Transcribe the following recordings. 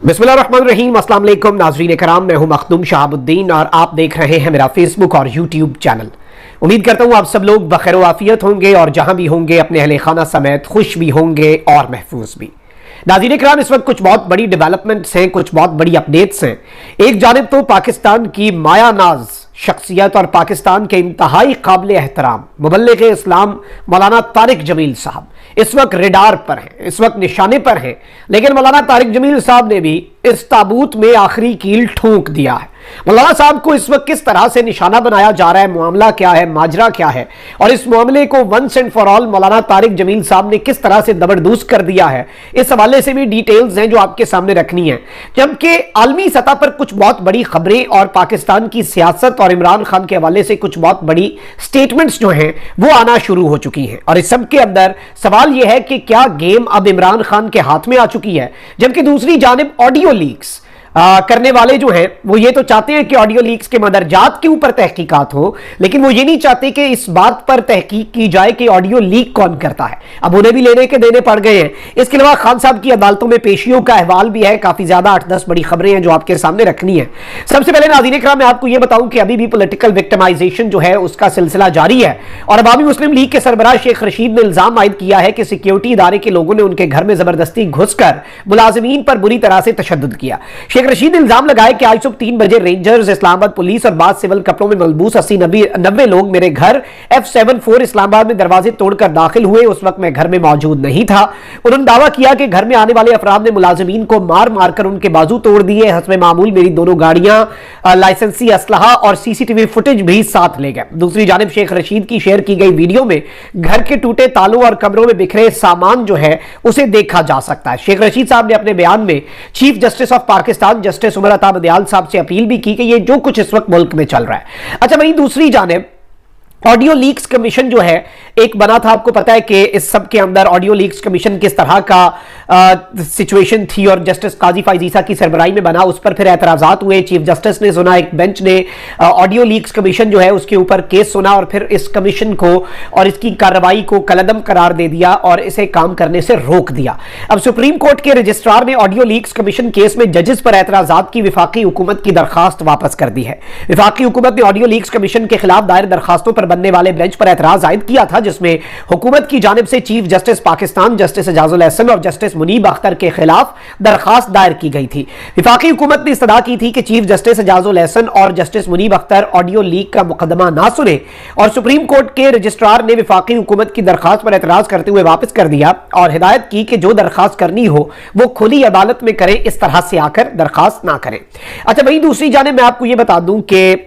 बिस्मिल्लाहिर्रहमानिर्रहीम। अस्सलाम वालेकुम नाज़रीन कराम, मैं हूं मखदूम शहाबुद्दीन और आप देख रहे हैं मेरा फेसबुक और यूट्यूब चैनल। उम्मीद करता हूं आप सब लोग बखैर व आफियत होंगे और जहां भी होंगे अपने अहले खाना समेत खुश भी होंगे और महफूज भी। नाज़रीन कराम, इस वक्त कुछ बहुत बड़ी डेवलपमेंट्स हैं, कुछ बहुत बड़ी अपडेट्स हैं। एक जानिब तो पाकिस्तान की माया नाज शख्सियत और पाकिस्तान के इंतहाई काबिल एहतराम मुबल्लिग़ इस्लाम मौलाना तारिक जमील साहब इस वक्त रेडार पर हैं, इस वक्त निशाने पर हैं। लेकिन मौलाना तारिक जमील साहब ने भी इस ताबूत में आखिरी कील ठोंक दिया है। मौलाना साहब को इस वक्त किस तरह से निशाना बनाया जा रहा है, मामला क्या है, माजरा क्या है, और इस मामले को वंस एंड फॉर ऑल मौलाना तारिक जमील साहब ने किस तरह से दबरदूस कर दिया है, इस हवाले से भी डिटेल्स हैं जो आपके सामने रखनी है। जबकि आलमी सतह पर कुछ बहुत बड़ी खबरें और पाकिस्तान की सियासत और इमरान खान के हवाले से कुछ बहुत बड़ी स्टेटमेंट्स जो हैं वो आना शुरू हो चुकी हैं। और इस सब के अंदर सवाल यह है कि क्या गेम अब इमरान खान के हाथ में आ चुकी है। जबकि दूसरी जानिब ऑडियो लीक्स करने वाले जो हैं वो ये तो चाहते हैं कि ऑडियो लीक्स के मदरजात के ऊपर तहकीकात हो, लेकिन वो ये नहीं चाहते कि इस बात पर तहकीक की जाए कि ऑडियो लीक कौन करता है। अब उन्हें भी लेने के देने पड़ गए हैं। इसके अलावा खान साहब की अदालतों में पेशियों का अहवाल भी है, काफी ज्यादा 8-10 बड़ी खबरें हैं जो आपके सामने रखनी है। सबसे पहले नाज़रीन इकराम, मैं आपको ये बताऊं कि अभी भी पॉलिटिकल विक्टिमाइजेशन जो है उसका सिलसिला जारी है और अवामी मुस्लिम लीग के सरबराह शेख रशीद ने इल्जाम आयद किया है कि सिक्योरिटी इदारे के लोगों ने उनके घर में जबरदस्ती घुसकर मुलाजिमीन पर बुरी तरह से तशद्दुद किया। शेख रशीद ने इल्जाम लगाया कि आज सुबह 3 बजे रेंजर्स, इस्लामाबाद पुलिस और बाद सिविल कपड़ों में मलबूस 80-90 लोग मेरे घर F74 इस्लामाबाद में दरवाजे तोड़कर दाखिल हुए। उस वक्त मैं घर में मौजूद नहीं था। उन्होंने दावा किया कि घर में आने वाले अफराद ने मुलाजिमीन को मार मार कर उनके बाजू तोड़ दिए। हस्बे मामूल मेरी दोनों गाड़ियां, लाइसेंसी असलहा और सीसीटीवी फुटेज भी साथ ले गए। दूसरी जानिब शेख रशीद की शेयर की गई वीडियो में घर के टूटे तालों और कमरों में बिखरे सामान जो है उसे देखा जा सकता है। शेख रशीद साहब ने अपने बयान में chief justice of Pakistan justice Umar Ata Bandial साहब से अपील भी की कि ये जो कुछ इस वक्त मुल्क में चल रहा है। अच्छा, वहीं दूसरी जानिब ऑडियो लीक्स कमीशन जो है एक बना था। आपको पता है कि इस सब के अंदर ऑडियो लीक्स कमीशन किस तरह का सिचुएशन थी और जस्टिस काजी फाइज ईसा की सरबराही में बना। उस पर फिर एतराजात हुए, चीफ जस्टिस ने सुना, एक बेंच ने ऑडियो लीक्स कमीशन जो है उसके ऊपर केस सुना और फिर इस कमीशन को और इसकी कार्रवाई को कलअदम करार दे दिया और इसे काम करने से रोक दिया। अब सुप्रीम कोर्ट के रजिस्ट्रार ने ऑडियो लीक्स कमीशन केस में जजेस पर एतराजात की विफाकी हुकूमत की दरखास्त वापस कर दी है। विफाकी हुकूमत ने ऑडियो लीक्स कमीशन के खिलाफ दायर दरखास्तों पर बनने वाले बेंच पर एतराज आयद किया था, जिसमें हुकूमत की जानिब से chief justice Pakistan justice Ejazul Ahsan और जस्टिस मुनीब अख्तर के खिलाफ दरखास्त दायर की गई थी। विफाकी हुकूमत ने इस्तदा की थी कि चीफ जस्टिस एजाजुल एहसन और justice Munib Akhtar audio leak का मुकदमा ना सुने और सुप्रीम कोर्ट के रजिस्ट्रार ने विफाकी हुकूमत की दरखास्त पर एतराज करते हुए वापस कर दिया और हिदायत की कि जो दरखास्त करनी हो वो खुली अदालत में करें, इस तरह से आकर दरखास्त ना करें। अच्छा, वहीं दूसरी जानिब मैं आपको यह बता दूं कि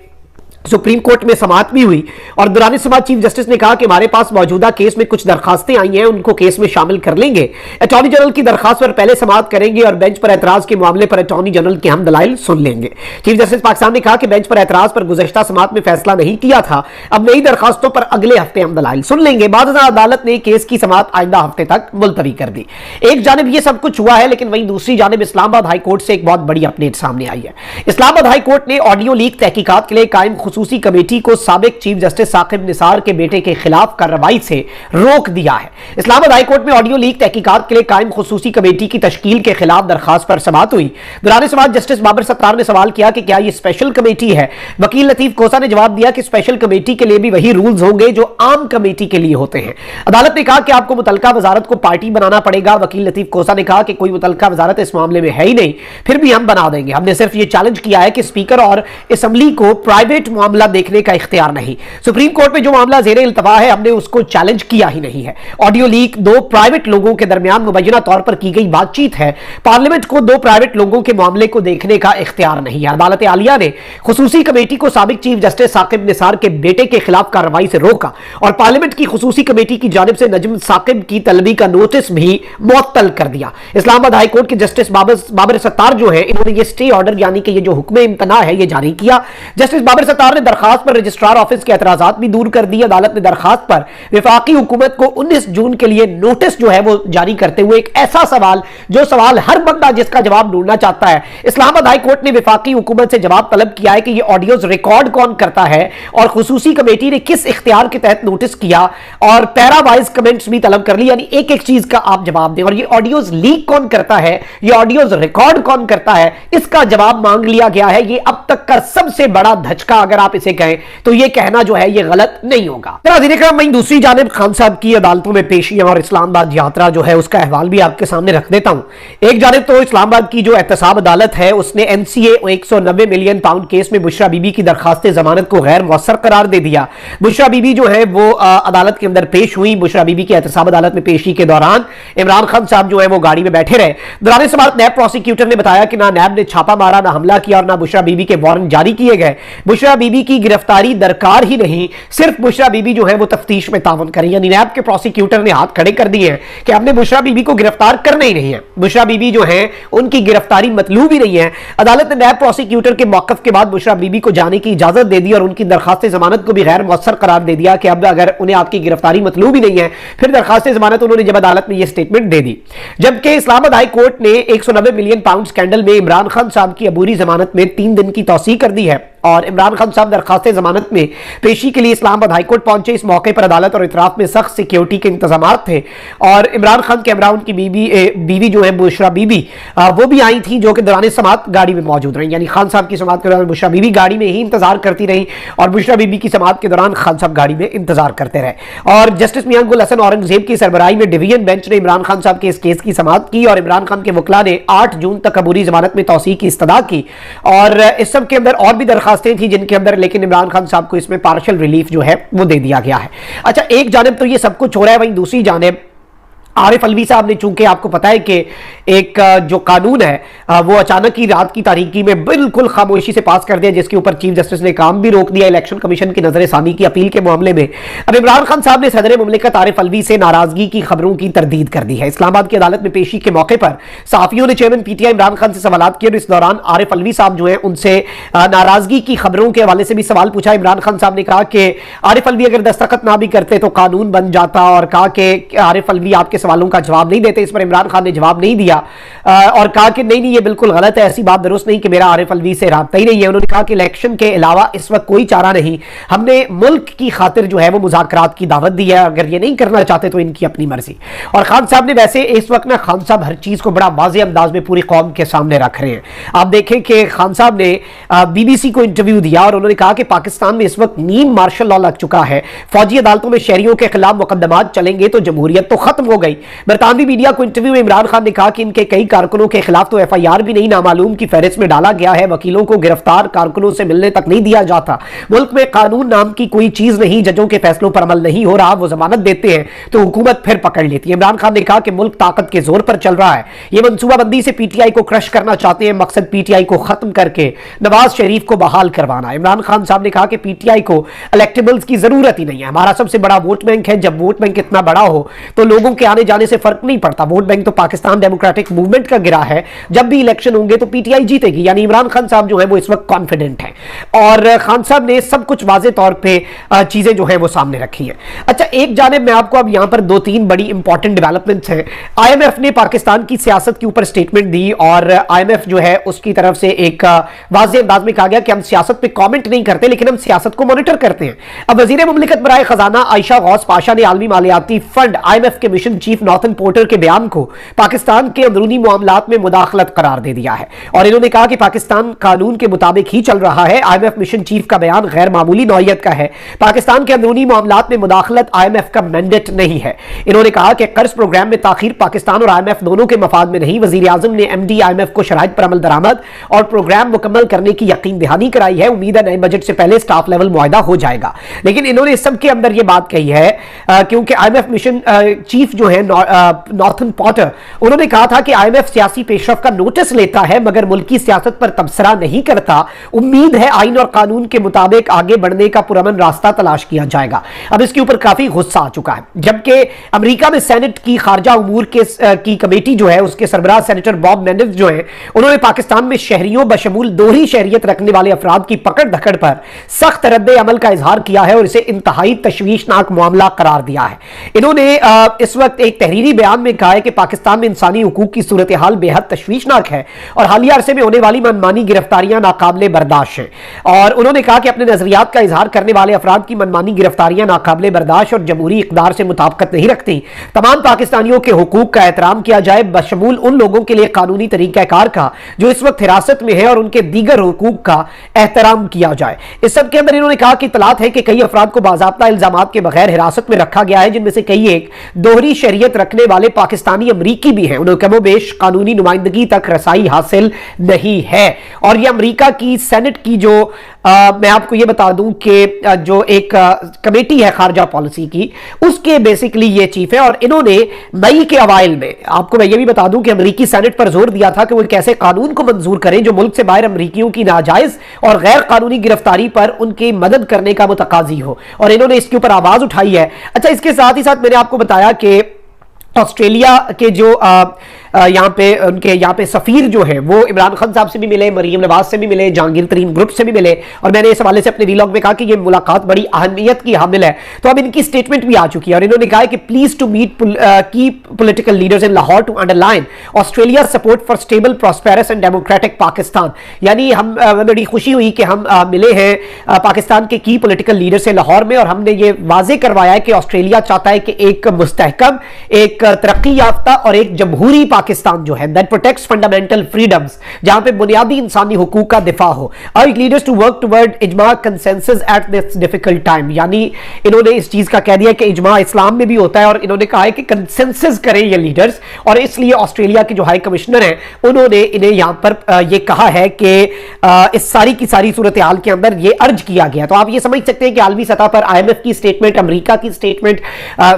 सुप्रीम कोर्ट में समाअत भी हुई और दौरान समाअत चीफ जस्टिस ने कहा कि हमारे पास मौजूदा केस में कुछ दरखास्तें आई हैं, उनको केस में शामिल कर लेंगे। अटॉर्नी जनरल की दरखास्त पर पहले समाअत करेंगे और बेंच पर एतराज के मामले पर अटॉर्नी जनरल के हम दलाइल सुन लेंगे। चीफ जस्टिस पाकिस्तान ने कहा कि बेंच पर एतराज पर गुज़श्ता समाअत में फैसला नहीं किया था, अब नई दरखास्तों पर अगले हफ्ते हम दलाइल सुन लेंगे। बाद अदालत ने केस की समाअत आइंदा हफ्ते तक मुलतवी कर दी। एक जानिब ये सब कुछ हुआ है, लेकिन वहीं दूसरी जानिब इस्लामाबाद हाई कोर्ट से एक बहुत बड़ी अपडेट सामने आई है। इस्लामाबाद हाई कोर्ट ने ऑडियो लीक तहकीकात के लिए कायम खुसूसी कमेटी को साबिक चीफ जस्टिस साकिब निसार के बेटे के खिलाफ कार्रवाई से रोक दिया है। इस्लामाबाद हाई कोर्ट में ऑडियो लीक तहकीकात के लिए कायम खुसूसी कमेटी की तश्कील के खिलाफ दरखास्त पर समाअत हुई। दौरान समाअत जस्टिस बाबर सत्तार ने सवाल किया कि क्या यह स्पेशल कमेटी है। वकील लतीफ कोसा ने जवाब दिया कि स्पेशल कमेटी के लिए भी वही रूल्स होंगे जो आम कमेटी के लिए होते हैं। अदालत ने कहा कि आपको मुतलका वजारत को पार्टी बनाना पड़ेगा। वकील लतीफ कोसा ने कहा कि कोई मुतलका वजारत इस मामले में है ही नहीं, फिर भी हम बना देंगे। हमने सिर्फ ये चैलेंज किया है कि स्पीकर और असेंबली को प्राइवेट मामला देखने का इख्तियार नहीं। सुप्रीम कोर्ट में जो मामला ज़ेरे इल्तवा है हमने उसको चैलेंज किया ही नहीं है। ऑडियो लीक दो प्राइवेट लोगों के दरमियान मुबैना तौर पर की गई बातचीत है। पार्लियामेंट को दो प्राइवेट लोगों के मामले को देखने का इख्तियार नहीं है। अदालत आलिया ने खुसूसी कमेटी को साबिक चीफ जस्टिस साकिब निसार के बेटे के खिलाफ कार्रवाई से रोका और पार्लियामेंट की खुसूसी कमेटी की जानिब से नजम साकिब की तलबी का नोटिस भी मुअत्तल कर दिया। इस्लामाबाद हाई कोर्ट के जस्टिस बाबर सत्तार जो है इन्होंने ये स्टे ऑर्डर यानी कि ये जो हुक्म इम्तना है ये जारी किया। जस्टिस बाबर सत्तार सरकार ने दरखास्त पर रजिस्ट्रार ऑफिस के एतराजात भी दूर कर दिए। अदालत ने दरखास्त पर वफाकी हुकूमत को 19 जून के लिए नोटिस जो है वो जारी करते हुए एक ऐसा सवाल, जो सवाल हर बंदा जिसका जवाब ढूंढना चाहता है, इस्लामाबाद हाई कोर्ट ने वफाकी हुकूमत से जवाब तलब किया है कि ये ऑडियोज रिकॉर्ड कौन करता है और खुसूसी कमेटी ने किस इख्तियार के तहत नोटिस किया, और पैरावाइज कमेंट्स भी तलब कर ली, यानी एक एक चीज का आप जवाब दें। और ये ऑडियोज लीक कौन करता है, ये ऑडियोज रिकॉर्ड कौन करता है, इसका जवाब मांग लिया गया है। ये अब तक का सबसे बड़ा धचका अगर आप इसे कहें तो ये कहना जो है ये गलत नहीं होगा। वहीं दूसरी जानिब खान साहब की अदालतों में पेशियां और इस्लामाबाद यात्रा जो है उसका अहवाल भी आपके सामने रख देता हूं। एक जानिब तो इस्लामाबाद की जो एहतसाब अदालत है उसने एनसीए 190 मिलियन पाउंड केस में बुशरा बीबी की दरखास्त जमानत को गैर मौसर करार दे दिया। बुशरा बीबी जो है वो अदालत के अंदर पेश हुई। बुशरा बीबी की एहतसाब अदालत में पेशी के दौरान इमरान खान साहब जो है वो गाड़ी में बैठे रहे। दौरान समाअत नैब प्रोसिक्यूटर ने बताया कि ना नैब ने छापा मारा, ना हमला किया और ना बुशरा बीबी के वारंट जारी किए गए। बुशरा बीबी की गिरफ्तारी दरकार ही नहीं, सिर्फ बुशरा बीबी जो है वो तफ्तीश में तावन करें। यानी नैब के प्रोसिक्यूटर ने हाथ खड़े कर दिए हैं कि हमने बुशरा बीबी को गिरफ्तार करना ही नहीं है। बुशरा बीबी जो है उनकी गिरफ्तारी मतलूब ही नहीं है। अदालत ने नैब प्रोसिक्यूटर के मौकफ के बाद बुशरा बीबी को जाने की इजाजत दे दी और उनकी दरखास्त जमानत को भी गैर मौसर करार दे दिया कि अब अगर उन्हें आपकी गिरफ्तारी मतलूब ही नहीं है, फिर दरखास्त जमानत उन्होंने जब अदालत में यह स्टेटमेंट दे दी। जबकि इस्लामाबाद हाई कोर्ट ने 190 मिलियन पाउंड स्कैंडल में इमरान खान साहब की अबूरी जमानत में 3 दिन की तौसीह कर दी है और इमरान खान साहब दरखास्त जमानत में पेशी के लिए इस्लामाबाद हाई कोर्ट पहुंचे। इस मौके पर अदालत और इतराफ में सख्त सिक्योरिटी के इंतजाम थे और इमरान खान के हमरा उनकी बीवी जो है बुशरा बीबी वो भी आई थी, जो कि दौरान समाअत गाड़ी में मौजूद रही। यानी खान साहब की समाअत के दौरान बुशरा बीबी गाड़ी में ही इंतजार करती रही और बुशरा बीबी की समाअत के दौरान खान साहब गाड़ी में इंतजार करते रहे। और जस्टिस मियां गुल हसन औरंगजेब की सरबराही में डिवीजन बेंच ने इमरान खान साहब के इस केस की समाअत की और इमरान खान के वकला ने 8 जून तक अबूरी जमानत में तौसीह की इस्तदा की। और इस सब के अंदर और भी दरखास्तें थी जिनके अंदर, लेकिन इमरान खान साहब को इसमें पार्शियल रिलीफ जो है वो दे दिया गया है। अच्छा, एक जानिब तो ये सब कुछ हो रहा है, वहीं दूसरी जानिब आरिफ अलवी साहब ने, चूंकि आपको पता है कि एक जो कानून है वो अचानक ही रात की तारीकी में बिल्कुल खामोशी से पास कर दिया, जिसके ऊपर चीफ जस्टिस ने काम भी रोक दिया इलेक्शन कमीशन की नजर सानी की अपील के मामले में। अब इमरान खान साहब ने सदर मुमलिकत आरिफ अलवी से नाराजगी की खबरों की तरदीद कर दी है। इस्लामाबाद की अदालत में पेशी के मौके पर सहाफियों ने चेयरमैन पीटीआई इमरान खान से सवाल किए और इस दौरान आरिफ अलवी साहब जो है उनसे नाराजगी की खबरों के हवाले से भी सवाल पूछा। इमरान खान साहब ने कहा कि आरिफ अलवी अगर दस्तखत ना भी करते तो कानून बन जाता और कहा कि आरिफ अलवी आपके सवालों का जवाब नहीं देते। इस पर इमरान खान ने जवाब नहीं दिया और कहा कि नहीं ये बिल्कुल गलत है, ऐसी बात दुरुस्त नहीं कि मेरा आरिफ अलवी से राब्ता ही नहीं है। उन्होंने कहा कि इलेक्शन के अलावा इस वक्त कोई चारा नहीं, हमने मुल्क की खातिर जो है वो मुज़ाकरात की दावत दी है, अगर ये नहीं करना चाहते तो इनकी अपनी मर्जी। और खान साहब ने वैसे इस वक्त ना खान साहब हर चीज को बड़ा वाज़े अंदाज में पूरी कौम के सामने रख रहे हैं। आप देखें कि खान साहब ने बीबीसी को इंटरव्यू दिया और उन्होंने कहा कि पाकिस्तान में इस वक्त नीम मार्शल लॉ लग चुका है, फौजी अदालतों में शहरियों के खिलाफ मुकदमात चलेंगे तो जमहूरियत तो खत्म हो गई। बरतानवी मीडिया को इंटरव्यू में इमरान खान ने कहा कि इनके कई कारकुनों के खिलाफ तो एफआईआर भी नहीं नामालूम की फहरिस्त में डाला गया है, वकीलों को गिरफ्तार कारकुनों से मिलने तक नहीं दिया जाता, मुल्क में कानून नाम की कोई चीज नहीं, जजों के फैसलों पर अमल नहीं हो रहा, वो जमानत देते हैं तो हुकूमत फिर पकड़ लेती है। इमरान खान ने कहा कि मुल्क ताकत के जोर पर चल रहा है, ये मनसूबाबंदी से पीटीआई को क्रश करना चाहते हैं, मकसद पीटीआई को खत्म करके नवाज शरीफ को बहाल करवाना। इमरान खान साहब ने कहा कि पीटीआई को इलेक्टेबल्स की जरूरत ही नहीं है, हमारा सबसे बड़ा वोट बैंक है, जब वोट बैंक इतना बड़ा हो तो लोगों के आने जाने से फर्क नहीं पड़ता, वोट बैंक तो पाकिस्तान डेमोक्रेटिक मूवमेंट का गिरा है, जब भी इलेक्शन होंगे तो पीटीआई जीतेगी। यानी इमरान खान साहब जो है वो इस वक्त कॉन्फिडेंट है और खान साहब ने सब कुछ वाजे तौर पे चीजें जो है वो सामने रखी है। अच्छा, एक जानिब मैं आपको अब यहां पर 2-3 बड़ी इंपॉर्टेंट डेवलपमेंट्स हैं। आईएमएफ ने पाकिस्तान की सियासत के ऊपर स्टेटमेंट दी और आईएमएफ जो है उसकी तरफ से एक वाज़ेह अंदाज में कहा गया कि हम सियासत पे कमेंट नहीं करते लेकिन हम सियासत को मॉनिटर करते हैं। अब वजीर मुमलिकत बराए खजाना आयशा गौस पाशा ने आलमी मालियाती फंड आईएमएफ के मिशन चीफ नॉर्थन पोर्टर के बयान को पाकिस्तान के अंदरूनी मामलात में मुदाखलत करार दे दिया है और इन्होंने कहा कि पाकिस्तान कानून के मुताबिक ही चल रहा है। आईएमएफ मिशन चीफ का बयान गैर मामूली नौइयत का है, पाकिस्तान के अंदरूनी मामलात में मुदाखलत आईएमएफ का मैंडेट नहीं है। इन्होंने कहा कि कर्ज प्रोग्राम में ताखीर पाकिस्तान और आईएमएफ दोनों के मफाद में नहीं। वजीर आजम ने एमडी आईएमएफ को शराइत पर अमल दरामद और प्रोग्राम मुकम्मल करने की यकीन दहानी कराई है। उम्मीद है नए बजट से पहले स्टाफ लेवल मुआहदा हो जाएगा। लेकिन इन्होंने इस सब के अंदर यह बात कही है क्योंकि आईएमएफ मिशन चीफ जो है नॉर्थन पॉटर, उन्होंने कहा था कि IMF सियासी पेशरफ का नोटिस लेता है मगर मुल्की सियासत पर तबसरा नहीं करता। उम्मीद है आइन और कानून के मुताबिक आगे बढ़ने का पुरअमन रास्ता तलाश किया जाएगा। अब इसके ऊपर काफी गुस्सा आ चुका है, जबकि अमेरिका में सेनेट की खारजा उमूर की कमेटी जो है उसके सरबराह सेनेटर बॉब मेंडेस जो है, उन्होंने पाकिस्तान में शहरियों बशमूल दोहरी शहरियत रखने वाले अफराद की पकड़ धकड़ पर सख्त रद्द अमल का इजहार किया है और इसे इंतहाई तशवीशनाक मामला करार दिया है। इन्होंने इस वक्त एक तहरीरी बयान में कहा है कि पाकिस्तान में इंसानी हुकूक की सूरत हाल बेहद तशवीशनाक है और हालिया अरसे में होने वाली मनमानी गिरफ्तारियां नाकाबिले बर्दाश्त हैं। और उन्होंने कहा कि अपने नजरियात का इजहार करने वाले अफराद की मनमानी गिरफ्तारियां नाकाबिले बर्दाश्त और जमहूरी इक़दार से मुताबिकत नहीं रखती। तमाम पाकिस्तानियों के हुकूक का एहतराम किया जाए, बशमूल उन लोगों के लिए कानूनी तरीक़ाकार का जो इस वक्त हिरासत में है, और उनके दीगर हुकूक का एहतराम किया जाए। इस सब के अंदर इन्होंने कहा कि इत्तलात है कि कई अफराद को बाज़ाब्ता इल्जामात के बगैर हिरासत में रखा गया है, जिनमें से कई एक दोहरी शरीयत रखने वाले पाकिस्तानी अमरीकी भी हैं। उन्हें कमोबेश कानूनी नुमाइंदगी तक रसाई हासिल नहीं है। और ये अमरीका की सेनेट की जो मैं आपको ये बता दूं कि जो एक कमेटी है खारजा पॉलिसी की, उसके बेसिकली ये चीफ है। और इन्होंने मई के अवाइल में, आपको मैं ये भी बता दूं कि अमरीकी सेनेट पर जोर दिया था कि वो एक ऐसे कानून को मंजूर करें जो मुल्क से बाहर अमरीकियों की नाजायज और गैर कानूनी गिरफ्तारी पर उनकी मदद करने का मुतकाजी हो, और इन्होंने इसके ऊपर आवाज उठाई है। अच्छा, इसके साथ ही साथ मैंने आपको बताया कि ऑस्ट्रेलिया के जो यहाँ पे सफीर जो है वो इमरान खान साहब से भी मिले, मरीम नवाज से भी मिले, जहांगीर तरीन ग्रुप से भी मिले, और मैंने इस हवाले से अपने वीलॉग में कहा कि ये मुलाकात बड़ी अहमियत की हामिल है। तो अब इनकी स्टेटमेंट भी आ चुकी है और इन्होंने कहा है कि please to meet key political leaders in Lahore to underline Australia support for stable prosperous and democratic Pakistan. यानी हम बड़ी खुशी हुई कि हम मिले हैं पाकिस्तान के की पॉलिटिकल लीडर से लाहौर में, और हमने ये वाजे करवाया है कि ऑस्ट्रेलिया चाहता है कि एक मुस्तहकम, एक तरक्की याफ्ता और एक जमहूरी पाकिस्तान जो है दैट प्रोटेक्ट्स फंडामेंटल फ्रीडम्स, जहां पे बुनियादी इंसानी हुकूक का दिफा हो। Urge leaders to work toward इजमा consensus at this difficult time. यानी इन्होंने इस चीज का कह दिया कि इजमा इस्लाम में भी होता है, और इन्होंने कहा है कि कंसेंसस करें ये लीडर्स, और इसलिए ऑस्ट्रेलिया के जो हाई कमिश्नर हैं उन्होंने इन्हें यहां पर ये कहा है कि इस सारी की सारी सूरत हाल के अंदर ये अर्ज किया गया। तो आप ये समझ सकते हैं कि आलमी सतह पर IMF की स्टेटमेंट, अमेरिका की स्टेटमेंट,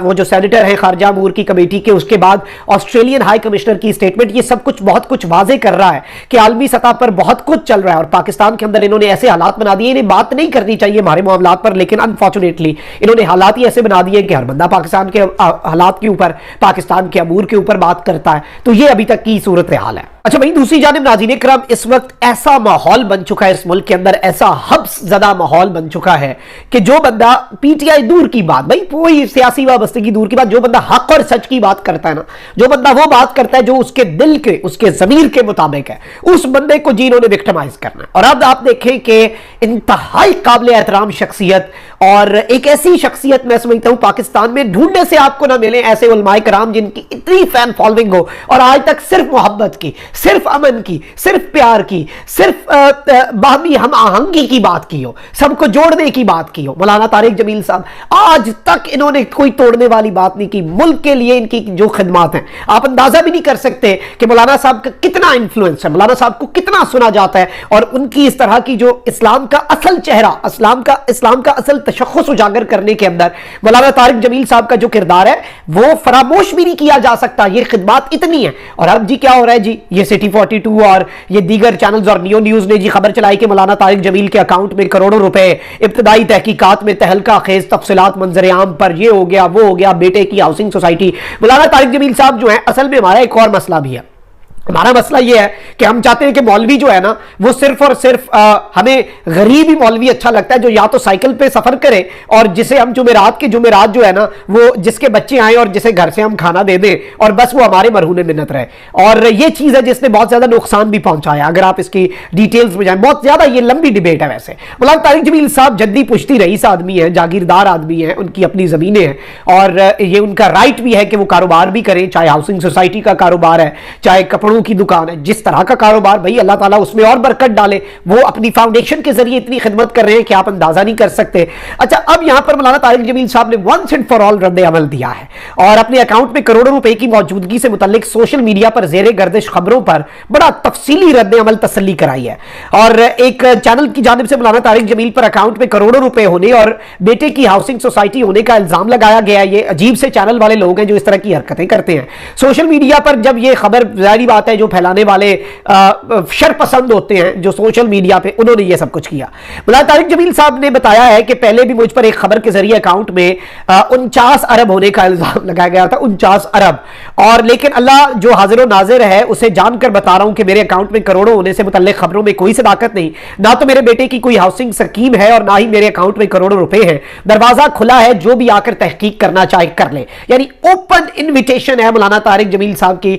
वो जो सेनेटर हैं खारजा अमूर की कमेटी के, उसके बाद ऑस्ट्रेलियन हाई कमिश्नर की स्टेटमेंट, ये सब कुछ बहुत कुछ वाजे कर रहा है कि आलमी सतह पर बहुत कुछ चल रहा है। और पाकिस्तान के अंदर इन्होंने ऐसे हालात बना दिए, इन्हें बात नहीं करनी चाहिए हमारे मामलात पर, लेकिन अनफॉर्चुनेटली इन्होंने हालात ही ऐसे बना दिए कि हर बंदा पाकिस्तान के हालात के ऊपर, पाकिस्तान के अमूर के ऊपर बात करता है। तो ये अभी तक की सूरत हाल है। अच्छा भाई, दूसरी जानिब नाज़रीन इकराम, इस वक्त ऐसा माहौल बन चुका है इस मुल्क के अंदर, ऐसा हब्स ज़दा माहौल बन चुका है कि जो बंदा PTI दूर की बात, भाई कोई सियासी वाबस्तगी दूर की बात, जो बंदा हक और सच की बात करता है ना, जो बंदा वो बात करता है जो उसके दिल के, उसके ज़मीर के मुताबिक है, उस बंदे को जी इन्होंने विक्टिमाइज करना है। और अब आप देखें कि इंतहाई काबिल एहतराम शख्सियत, और एक ऐसी शख्सियत मैं समझता हूं पाकिस्तान में ढूंढने से आपको ना मिले ऐसे उलमाए कराम जिनकी इतनी फैन फॉलोइंग हो, और आज तक सिर्फ मोहब्बत की, सिर्फ अमन की, सिर्फ प्यार की, सिर्फ बाहमी हम आहंगी की बात की हो, सबको जोड़ने की बात की हो। मौलाना तारिक जमील साहब, आज तक इन्होंने कोई तोड़ने वाली बात नहीं की। मुल्क के लिए इनकी जो खिदमात हैं, आप अंदाजा भी नहीं कर सकते कि मौलाना साहब का कितना इन्फ्लुएंस है, मौलाना साहब को कितना सुना जाता है, और उनकी इस तरह की जो इस्लाम का असल चेहरा, इस्लाम का असल तशख्खुस उजागर करने के अंदर मौलाना तारिक जमील साहब का जो किरदार है वो फरामोश भी नहीं किया जा सकता। ये खिदमात इतनी है। और अब जी क्या हो रहा है जी, ये सिटी 42 और ये दीगर चैनल्स और नियो न्यूज ने जी खबर चलाई कि मौलाना तारिक जमील के अकाउंट में करोड़ों रुपए, इब्तदाई तहकीकात में तहलका खेज तफसीलात मंजर आम पर, ये हो गया वो हो गया, बेटे की हाउसिंग सोसाइटी। मौलाना तारिक जमील साहब जो है, असल में हमारा एक और मसला भी है। हमारा मसला यह है कि हम चाहते हैं कि मौलवी जो है ना, वो सिर्फ और सिर्फ हमें गरीब ही मौलवी अच्छा लगता है, जो या तो साइकिल पे सफर करे और जिसे हम जुमेरात जो है ना, वो जिसके बच्चे आए और जिसे घर से हम खाना दे दें, और बस वो हमारे मरहूने मिन्नत रहे। और ये चीज है जिसने बहुत ज्यादा नुकसान भी पहुंचाया। अगर आप इसकी डिटेल्स में जाए, बहुत ज्यादा ये लंबी डिबेट है। वैसे मौलाना तारिक जमील साहब जद्दी पुश्ती रईस आदमी है, जागीरदार आदमी है, उनकी अपनी जमीनें हैं, और ये उनका राइट भी है कि वो कारोबार भी करें, चाहे हाउसिंग सोसाइटी का कारोबार है, चाहे कपड़ों کپڑوں کی دکان ہے, جس طرح کا کاروبار, بھائی اللہ تعالیٰ اس میں اور برکت ڈالے, وہ اپنی فاؤنڈیشن کے ذریعے اتنی خدمت کر رہے ہیں کہ آپ اندازہ نہیں کر سکتے. اچھا, اب یہاں پر مولانا طارق جمیل صاحب نے ونس اینڈ فار آل رد عمل دیا ہے اور اپنے اکاؤنٹ میں کروڑوں روپے کی موجودگی سے متعلق سوشل میڈیا پر زیر گردش خبروں پر بڑا تفصیلی رد عمل تسلی کرائی ہے. اور ایک چینل کی جانب سے مولانا طارق جمیل پر اکاؤنٹ میں کروڑوں روپے ہونے اور بیٹے کی ہاؤسنگ سوسائٹی ہونے کا الزام لگایا گیا. یہ عجیب سے چینل والے لوگ ہیں جو اس طرح کی حرکتیں کرتے ہیں سوشل میڈیا پر. جب یہ خبر, ظاہری بات ہے جو پھیلانے والے شر پسند ہوتے ہیں جو سوشل میڈیا پہ, انہوں نے یہ سب کچھ کیا. مولانا طارق جمیل صاحب نے بتایا ہے کہ پہلے بھی مجھ پر ایک خبر کے ذریعے اکاؤنٹ میں 49 ارب ہونے کا الزام لگایا گیا تھا, 49 ارب. اور لیکن اللہ جو حاضر و ناظر ہے اسے جان کر بتا رہا ہوں کہ میرے اکاؤنٹ میں کروڑوں ہونے سے متعلق خبروں میں کوئی صداقت نہیں, نہ تو میرے بیٹے کی کوئی ہاؤسنگ سکیم ہے اور نہ ہی میرے اکاؤنٹ میں کروڑوں روپے ہیں. دروازہ کھلا ہے, جو بھی آ کر تحقیق کرنا چاہے کر لے. یعنی اوپن انویٹیشن ہے مولانا طارق جمیل صاحب کی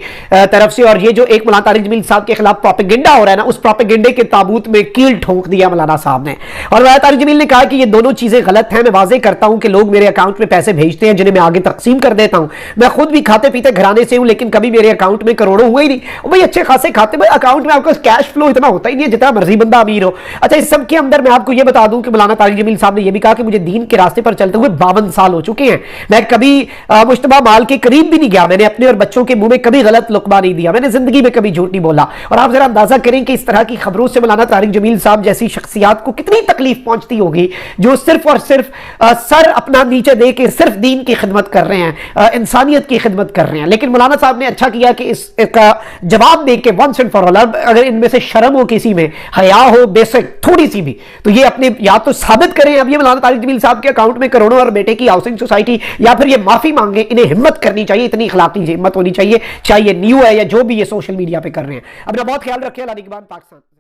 طرف سے. اور یہ جو ایک مولانا طارق جمیل صاحب کے خلاف پروپیگنڈا ہو رہا ہے نا, اس پروپیگنڈے کے تابوت میں کیل ٹھونک دیا مولانا صاحب نے. اور مولانا طارق جمیل نے کہا کہ یہ دونوں چیزیں غلط ہیں. میں واضح کرتا ہوں کہ لوگ میرے اکاؤنٹ میں پیسے بھیجتے ہیں جنہیں میں آگے تقسیم کر دیتا ہوں. میں خود بھی کھاتے پیتے گھرانے سے ہوں, لیکن کبھی میرے اکاؤنٹ میں کروڑوں ہوئے ہی نہیں. بھائی اچھے خاصے کھاتے, بھائی اکاؤنٹ میں آپ کا کیش فلو اتنا ہوتا ہی نہیں ہے جتنا مرضی بندہ امیر ہو. اچھا, اس سب کے اندر میں آپ کو یہ بتا دوں کہ مولانا طارق جمیل صاحب نے یہ بھی کہا کہ مجھے دین کے راستے پر چلتے ہوئے 52 سال ہو چکے ہیں. میں کبھی مشتبہ مال کے قریب بھی نہیں گیا. میں نے اپنے اور بچوں کے منہ میں کبھی غلط لقمہ نہیں دیا. میں نے زندگی میں کبھی جھوٹ نہیں بولا. اور آپ ذرا اندازہ کریں کہ اس طرح کی خبروں سے مولانا طارق جمیل صاحب جیسی شخصیات کو کتنی تکلیف پہنچتی ہوگی جو صرف اور صرف سر اپنا نیچے دے کے صرف دین کی خدمت کر رہے ہیں, انسانیت کی خدمت کر رہے ہیں. لیکن مولانا صاحب نے اچھا کیا کہ اس کا جواب دے کے ونس اینڈ فار آل, اگر ان میں سے شرم ہو, کسی میں حیا ہو بیسک تھوڑی سی بھی, تو یہ اپنے یا تو ثابت کریں. اب یہ مولانا طارق جمیل صاحب کے اکاؤنٹ میں کروڑوں اور بیٹے کی ہاؤسنگ سوسائٹی, یا پھر یہ معافی مانگیں. انہیں ہمت کرنی چاہیے, اتنی اخلاقی ہمت ہونی چاہیے, چاہے یہ نیو ہے یا جو بھی یہ سوشل میڈیا پہ کر رہے ہیں. اپنا بہت خیال رکھیں. اللہ نگہبان پاکستان.